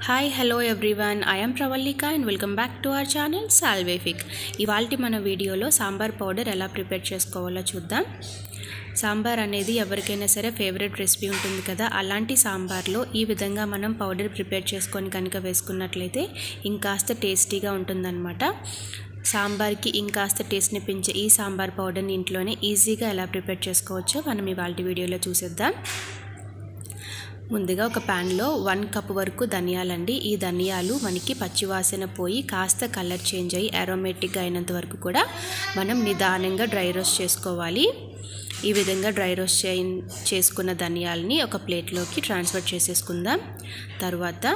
Hi, hello everyone. I am Pravalika and welcome back to our channel Salvific. ఇవాల్టి మన వీడియోలో sambar powder ఎలా prepare చేసుకోవాలో చూద్దాం. సాంబార్ అనేది ఎవరికైనా సరే ఫేవరెట్ రెసిపీ ఉంటుంది కదా. అలాంటి సాంబార్లో ఈ విధంగా మనం పౌడర్ ప్రిపేర్ చేసుకొని కనుక వేసుకున్నట్లయితే ఇంకాస్త టేస్టీగా ఉంటుందన్నమాట. సాంబార్కి ఇంకాస్త టేస్ట్ని పెంచే ఈ సాంబార్ పౌడర్ని ఇంట్లోనే ఈజీగా ఎలా ప్రిపేర్ చేసుకోవచ్చో మనం ఇవాల్టి వీడియోలో చూసేద్దాం. ముందుగా ఒక పాన్ లో 1 కప్ వరకు ధనియాలండి. ఈ ధనియాలు మనకి పచ్చివాసన పోయి కాస్త కలర్ చేంజ్ అయ్యి అరోమేటిక్ అయినంత వరకు కూడా మనం నిదానంగా డ్రై రోస్ట్ చేసుకోవాలి. ఈ విధంగా డ్రై రోస్ట్ చేసుకున్న ధనియాలని ఒక ప్లేట్లోకి ట్రాన్స్ఫర్ చేసేసుకుందాం. తర్వాత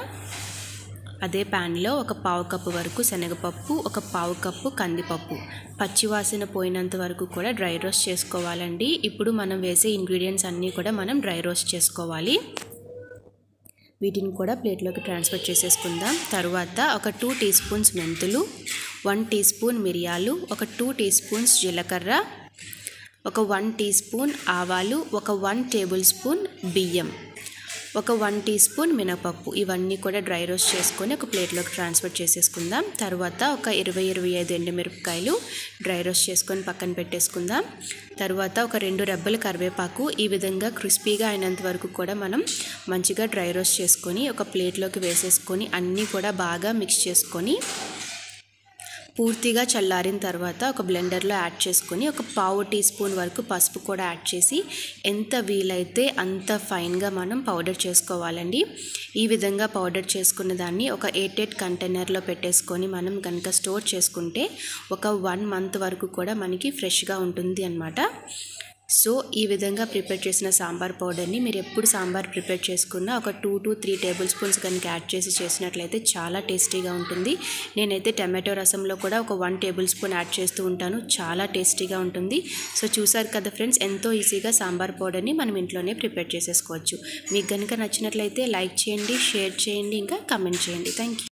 అదే పాన్ లో ఒక పావు కప్పు వరకు శనగపప్పు, ఒక పావు కప్పు కందిపప్పు పచ్చివాసన పోయినంత వరకు కూడా డ్రై రోస్ట్ చేసుకోవాలండి. ఇప్పుడు మనం వేసే ఇంగ్రీడియంట్స్ అన్నీ కూడా మనం డ్రై రోస్ట్ చేసుకోవాలి. వీటిని కూడా ప్లేట్లోకి ట్రాన్స్ఫర్ చేసేసుకుందాం. తర్వాత ఒక 2 టీ స్పూన్స్ మెంతులు, 1 టీ స్పూన్ మిరియాలు, ఒక 2 టీ స్పూన్స్ జీలకర్ర, ఒక 1 టీ స్పూన్ ఆవాలు, ఒక 1 టేబుల్ స్పూన్ బియ్యం, ఒక 1 టీ స్పూన్ మినపప్పు ఇవన్నీ కూడా డ్రై రోస్ట్ చేసుకొని ఒక ప్లేట్లోకి ట్రాన్స్ఫర్ చేసేసుకుందాం. తర్వాత ఒక 20-25 ఎండుమిరపకాయలు డ్రై రోస్ట్ చేసుకొని పక్కన పెట్టేసుకుందాం. తర్వాత ఒక 2 రెబ్బల కరివేపాకు ఈ విధంగా క్రిస్పీగా అయినంత వరకు కూడా మనం మంచిగా డ్రై రోస్ట్ చేసుకొని ఒక ప్లేట్లోకి వేసేసుకొని అన్నీ కూడా బాగా మిక్స్ చేసుకొని పూర్తిగా చల్లారిన తర్వాత ఒక బ్లెండర్లో యాడ్ చేసుకొని ఒక పావు టీ స్పూన్ వరకు పసుపు కూడా యాడ్ చేసి ఎంత వీలైతే అంత ఫైన్గా మనం పౌడర్ చేసుకోవాలండి. ఈ విధంగా పౌడర్ చేసుకున్న దాన్ని ఒక ఎయిర్టైట్ కంటైనర్లో పెట్టేసుకొని మనం కనుక స్టోర్ చేసుకుంటే ఒక 1 మంత్ వరకు కూడా మనకి ఫ్రెష్గా ఉంటుంది అన్నమాట. సో ఈ విధంగా ప్రిపేర్ చేసిన సాంబార్ పౌడర్ని మీరు ఎప్పుడు సాంబార్ ప్రిపేర్ చేసుకున్నా ఒక 2 to 3 టేబుల్ స్పూన్స్ కనుక యాడ్ చేసి చేసినట్లయితే చాలా టేస్టీగా ఉంటుంది. నేనైతే టమాటో రసంలో కూడా ఒక 1 టేబుల్ స్పూన్ యాడ్ చేస్తూ ఉంటాను. చాలా టేస్టీగా ఉంటుంది. సో చూసారు కదా ఫ్రెండ్స్, ఎంతో ఈజీగా సాంబార్ పౌడర్ని మనం ఇంట్లోనే ప్రిపేర్ చేసేసుకోవచ్చు. మీకు కనుక నచ్చినట్లయితే లైక్ చేయండి, షేర్ చేయండి, ఇంకా కమెంట్ చేయండి. Thank you.